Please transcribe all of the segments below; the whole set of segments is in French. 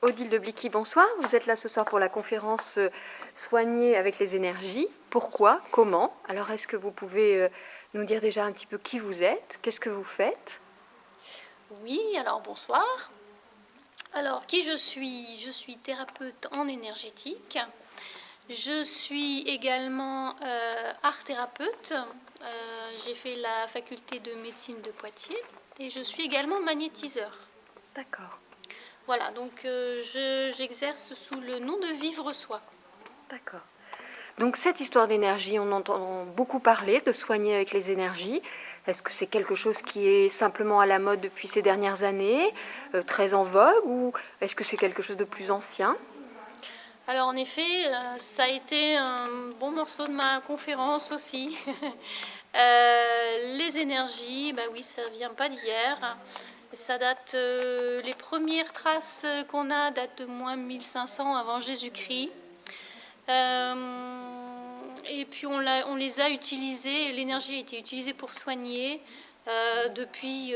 Odile de Blicky, bonsoir. Vous êtes là ce soir pour la conférence Soigner avec les énergies. Pourquoi? Comment? Alors, est-ce que vous pouvez nous dire déjà un petit peu qui vous êtes? Qu'est-ce que vous faites? Oui, alors bonsoir. Alors, qui je suis? Je suis thérapeute en énergétique. Je suis également art thérapeute. J'ai fait la faculté de médecine de Poitiers et je suis également magnétiseur. D'accord. Voilà, donc j'exerce sous le nom de Vivre Soi. D'accord. Donc, cette histoire d'énergie, on entend beaucoup parler de soigner avec les énergies. Est-ce que c'est quelque chose qui est simplement à la mode depuis ces dernières années, très en vogue, ou est-ce que c'est quelque chose de plus ancien? Alors en effet, ça a été un bon morceau de ma conférence aussi. Les énergies, bah oui, ça vient pas d'hier. Ça date, les premières traces qu'on a datent de moins 1500 avant Jésus-Christ. Et puis on les a utilisées, l'énergie a été utilisée pour soigner depuis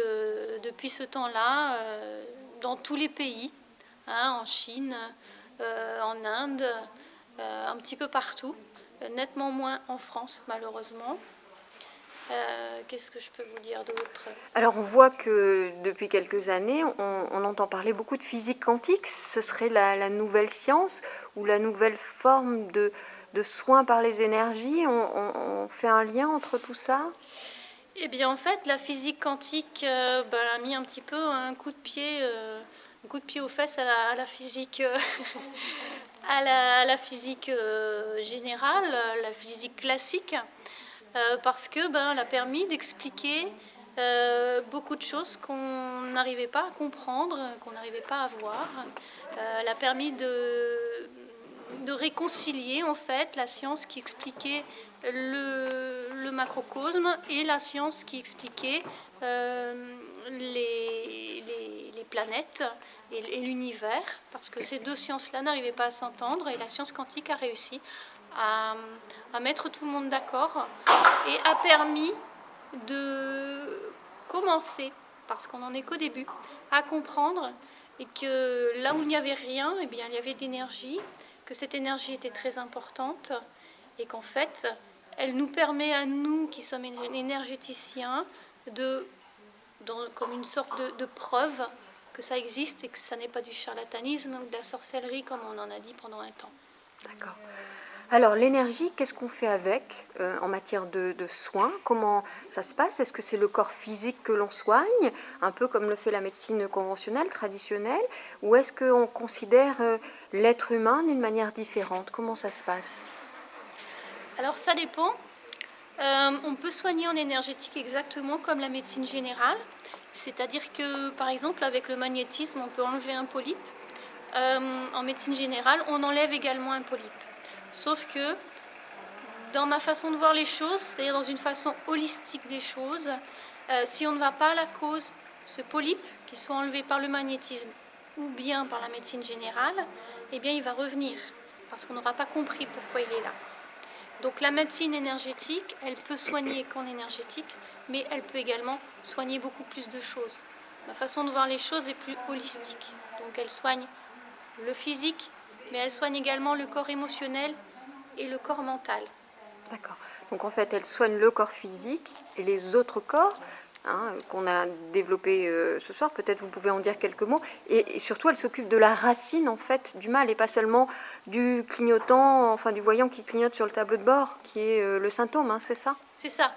ce temps-là dans tous les pays, hein, en Chine, en Inde, un petit peu partout, nettement moins en France malheureusement. Qu'est-ce que je peux vous dire d'autre? Alors, on voit que depuis quelques années, on entend parler beaucoup de physique quantique. Ce serait la nouvelle science ou la nouvelle forme de soins par les énergies. On fait un lien entre tout ça? Eh bien, en fait, la physique quantique a mis un petit peu un coup de pied aux fesses à la physique, à la physique générale, la physique classique, parce que elle a permis d'expliquer beaucoup de choses qu'on n'arrivait pas à comprendre, qu'on n'arrivait pas à voir. Elle a permis de réconcilier en fait la science qui expliquait le macrocosme et la science qui expliquait les planètes et l'univers, parce que ces deux sciences-là n'arrivaient pas à s'entendre et la science quantique a réussi à mettre tout le monde d'accord et a permis de commencer, parce qu'on n'en est qu'au début, à comprendre et que là où il n'y avait rien, eh bien, il y avait de l'énergie, que cette énergie était très importante et qu'en fait, elle nous permet à nous qui sommes énergéticiens comme une sorte de preuve que ça existe et que ça n'est pas du charlatanisme ou de la sorcellerie comme on en a dit pendant un temps. D'accord. Alors, l'énergie, qu'est-ce qu'on fait avec en matière de soins? Comment ça se passe? Est-ce que c'est le corps physique que l'on soigne, un peu comme le fait la médecine conventionnelle, traditionnelle, ou est-ce qu'on considère l'être humain d'une manière différente? Comment ça se passe? Alors ça dépend. On peut soigner en énergétique exactement comme la médecine générale, c'est-à-dire que par exemple avec le magnétisme on peut enlever un polype. En médecine générale on enlève également un polype. Sauf que dans ma façon de voir les choses, c'est-à-dire dans une façon holistique des choses, si on ne va pas à la cause, ce polype, qu'il soit enlevé par le magnétisme ou bien par la médecine générale, eh bien il va revenir, parce qu'on n'aura pas compris pourquoi il est là. Donc la médecine énergétique, elle peut soigner qu'en énergétique, mais elle peut également soigner beaucoup plus de choses. Ma façon de voir les choses est plus holistique. Donc elle soigne le physique, mais elle soigne également le corps émotionnel et le corps mental. D'accord. Donc en fait, elle soigne le corps physique et les autres corps qu'on a développés ce soir. Peut-être vous pouvez en dire quelques mots. Et surtout, elle s'occupe de la racine en fait du mal et pas seulement du clignotant, enfin du voyant qui clignote sur le tableau de bord, qui est le symptôme, c'est ça? C'est ça.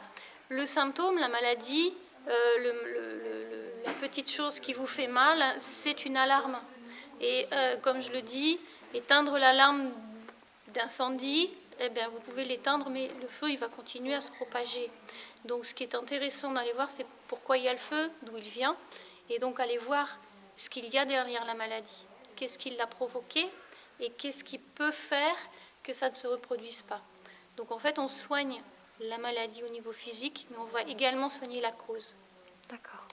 Le symptôme, la maladie, la petite chose qui vous fait mal, c'est une alarme. Et comme je le dis, éteindre l'alarme d'incendie, eh bien, vous pouvez l'éteindre, mais le feu, il va continuer à se propager. Donc, ce qui est intéressant d'aller voir, c'est pourquoi il y a le feu, d'où il vient, et donc aller voir ce qu'il y a derrière la maladie. Qu'est-ce qui l'a provoqué et qu'est-ce qui peut faire que ça ne se reproduise pas. Donc, en fait, on soigne la maladie au niveau physique, mais on va également soigner la cause. D'accord.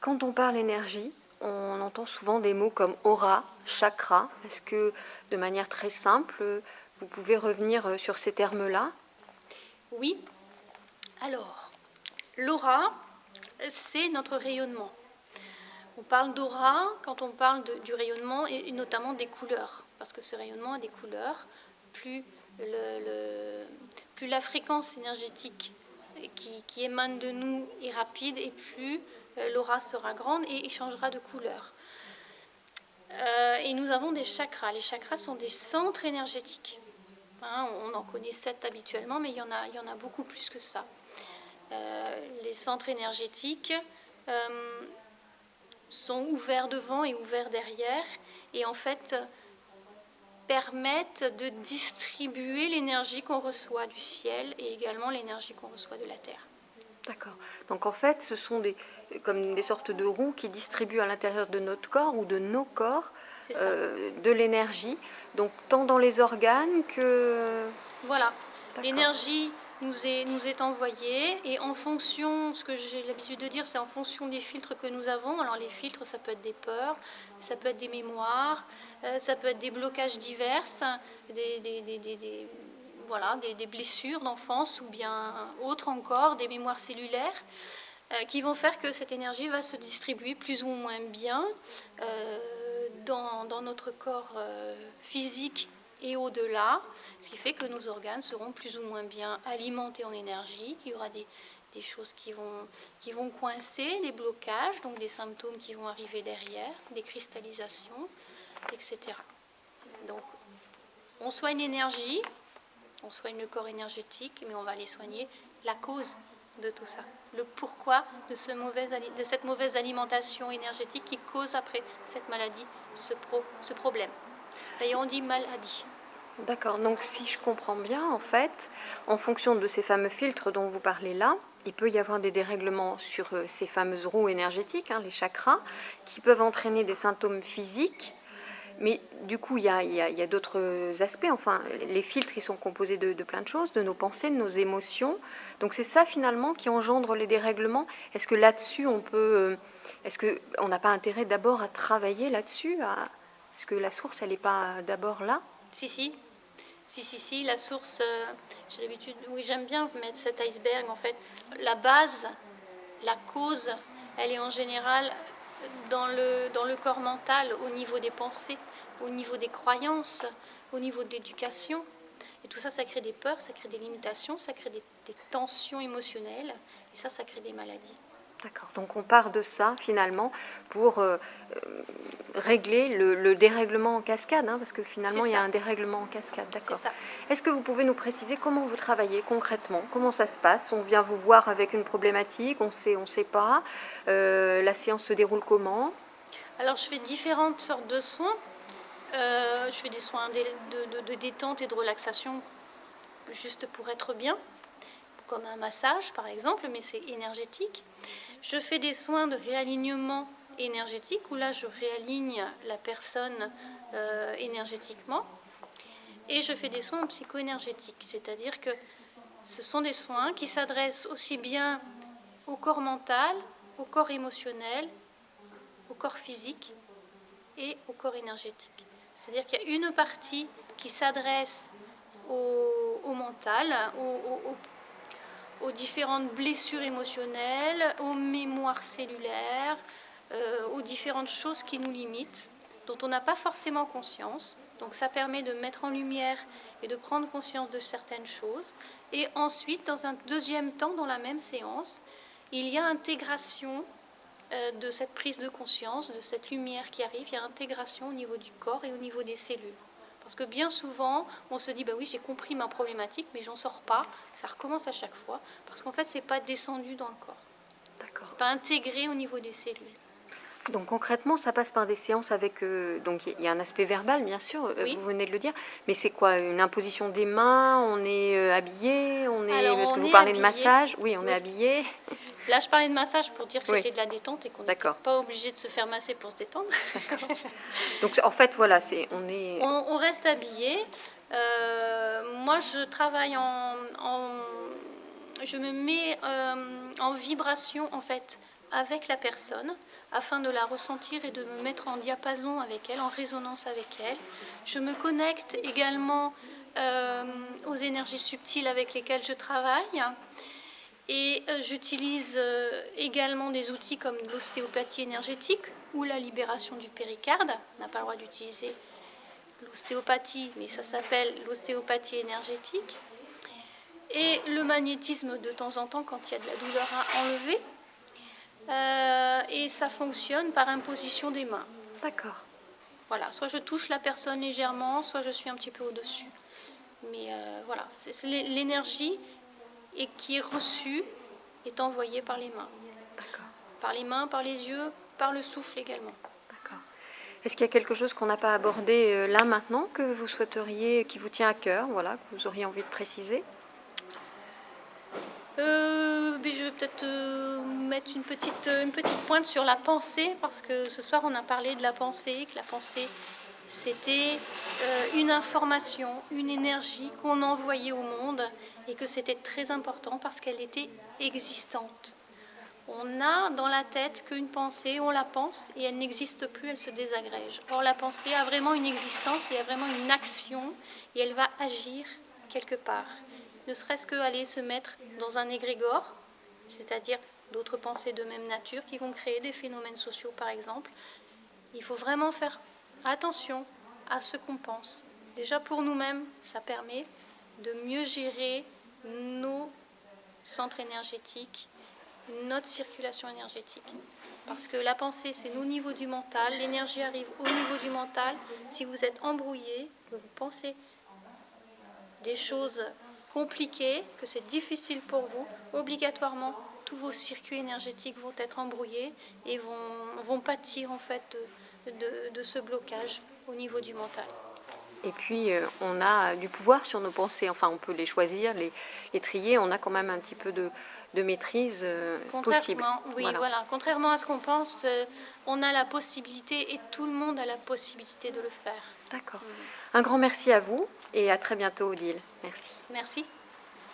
Quand on parle énergie, on entend souvent des mots comme aura, chakra. Est-ce que, de manière très simple, vous pouvez revenir sur ces termes-là? Oui. Alors, l'aura, c'est notre rayonnement. On parle d'aura quand on parle du rayonnement et notamment des couleurs, parce que ce rayonnement a des couleurs. Plus, plus la fréquence énergétique qui émane de nous est rapide, et plus l'aura sera grande et il changera de couleur. Et nous avons des chakras. Les chakras sont des centres énergétiques. On en connaît 7 habituellement, mais il y en a beaucoup plus que ça. Les centres énergétiques sont ouverts devant et ouverts derrière, et en fait permettent de distribuer l'énergie qu'on reçoit du ciel et également l'énergie qu'on reçoit de la terre. D'accord. Donc en fait, ce sont comme des sortes de roues qui distribuent à l'intérieur de notre corps ou de nos corps de l'énergie, donc tant dans les organes que... Voilà, l'énergie nous est envoyée, et en fonction, ce que j'ai l'habitude de dire, c'est en fonction des filtres que nous avons. Alors les filtres, ça peut être des peurs, ça peut être des mémoires, ça peut être des blocages divers, des blessures d'enfance, ou bien autres encore, des mémoires cellulaires, qui vont faire que cette énergie va se distribuer plus ou moins bien dans notre corps physique et au-delà, ce qui fait que nos organes seront plus ou moins bien alimentés en énergie, qu'il y aura des choses qui vont coincer, des blocages, donc des symptômes qui vont arriver derrière, des cristallisations, etc. Donc, on soigne l'énergie, on soigne le corps énergétique, mais on va aller soigner la cause de tout ça, le pourquoi de cette mauvaise alimentation énergétique qui cause après cette maladie, ce problème. D'ailleurs, on dit maladie. D'accord, donc si je comprends bien, en fait, en fonction de ces fameux filtres dont vous parlez là, il peut y avoir des dérèglements sur ces fameuses roues énergétiques, les chakras, qui peuvent entraîner des symptômes physiques. Mais du coup, il y a d'autres aspects. Enfin, les filtres, ils sont composés de plein de choses, de nos pensées, de nos émotions. Donc c'est ça finalement qui engendre les dérèglements. Est-ce que là-dessus, est-ce qu'on n'a pas intérêt d'abord à travailler là-dessus Est-ce que la source, elle n'est pas d'abord là? Si, la source, j'ai l'habitude, oui, j'aime bien mettre cet iceberg, en fait. La base, la cause, elle est en général dans le corps mental, au niveau des pensées, au niveau des croyances, au niveau de l'éducation. Et tout ça, ça crée des peurs, ça crée des limitations, ça crée des tensions émotionnelles, et ça crée des maladies. D'accord, donc on part de ça finalement pour régler le dérèglement en cascade, parce que finalement il y a un dérèglement en cascade. D'accord. C'est ça. Est-ce que vous pouvez nous préciser comment vous travaillez concrètement? Comment ça se passe? On vient vous voir avec une problématique, on sait pas. La séance se déroule comment? Alors je fais différentes sortes de soins. Je fais des soins de détente et de relaxation, juste pour être bien, comme un massage par exemple, mais c'est énergétique. Je fais des soins de réalignement énergétique, où là je réaligne la personne énergétiquement. Et je fais des soins psycho-énergétiques, c'est-à-dire que ce sont des soins qui s'adressent aussi bien au corps mental, au corps émotionnel, au corps physique et au corps énergétique. C'est-à-dire qu'il y a une partie qui s'adresse au mental, aux différentes blessures émotionnelles, aux mémoires cellulaires, aux différentes choses qui nous limitent, dont on n'a pas forcément conscience. Donc ça permet de mettre en lumière et de prendre conscience de certaines choses. Et ensuite, dans un deuxième temps, dans la même séance, il y a intégration de cette prise de conscience, de cette lumière qui arrive. Il y a intégration au niveau du corps et au niveau des cellules. Parce que bien souvent, on se dit, bah oui, j'ai compris ma problématique, mais j'en sors pas. Ça recommence à chaque fois, parce qu'en fait, c'est pas descendu dans le corps. D'accord. C'est pas intégré au niveau des cellules. Donc concrètement, ça passe par des séances avec... donc il y a un aspect verbal, bien sûr, Oui. vous venez de le dire, mais c'est quoi? Une imposition des mains? On est habillé? Parce que vous parlez de massage? Oui, on est habillé. Là, je parlais de massage pour dire que c'était de la détente et qu'on n'était pas obligé de se faire masser pour se détendre. Donc en fait, voilà, on reste habillé. Moi, je travaille je me mets en vibration, en fait, avec la personne, afin de la ressentir et de me mettre en diapason avec elle, en résonance avec elle. Je me connecte également aux énergies subtiles avec lesquelles je travaille. Et j'utilise également des outils comme l'ostéopathie énergétique ou la libération du péricarde. On n'a pas le droit d'utiliser l'ostéopathie, mais ça s'appelle l'ostéopathie énergétique. Et le magnétisme de temps en temps quand il y a de la douleur à enlever. Et ça fonctionne par imposition des mains. D'accord. Voilà, soit je touche la personne légèrement, soit je suis un petit peu au-dessus. Mais voilà, l'énergie qui est reçue est envoyée par les mains. D'accord. Par les mains, par les yeux, par le souffle également. D'accord. Est-ce qu'il y a quelque chose qu'on n'a pas abordé là maintenant que vous souhaiteriez, qui vous tient à cœur, voilà, que vous auriez envie de préciser? Je vais peut-être mettre une petite pointe sur la pensée, parce que ce soir on a parlé de la pensée, que la pensée c'était une information, une énergie qu'on envoyait au monde et que c'était très important parce qu'elle était existante. On a dans la tête qu'une pensée, on la pense et elle n'existe plus, elle se désagrège. Or la pensée a vraiment une existence et a vraiment une action et elle va agir quelque part. Ne serait-ce qu'aller se mettre dans un égrégore, c'est-à-dire d'autres pensées de même nature qui vont créer des phénomènes sociaux par exemple. Il faut vraiment faire attention à ce qu'on pense. Déjà pour nous-mêmes, ça permet de mieux gérer nos centres énergétiques, notre circulation énergétique. Parce que la pensée, c'est au niveau du mental, l'énergie arrive au niveau du mental. Si vous êtes embrouillé, que vous pensez des choses compliquées, que c'est difficile pour vous, obligatoirement, tous vos circuits énergétiques vont être embrouillés et vont pâtir en fait de ce blocage au niveau du mental. Et puis, on a du pouvoir sur nos pensées. Enfin, on peut les choisir, les trier. On a quand même un petit peu de maîtrise possible. Oui, voilà. Contrairement à ce qu'on pense, on a la possibilité et tout le monde a la possibilité de le faire. D'accord. Un grand merci à vous et à très bientôt, Odile. Merci. Merci.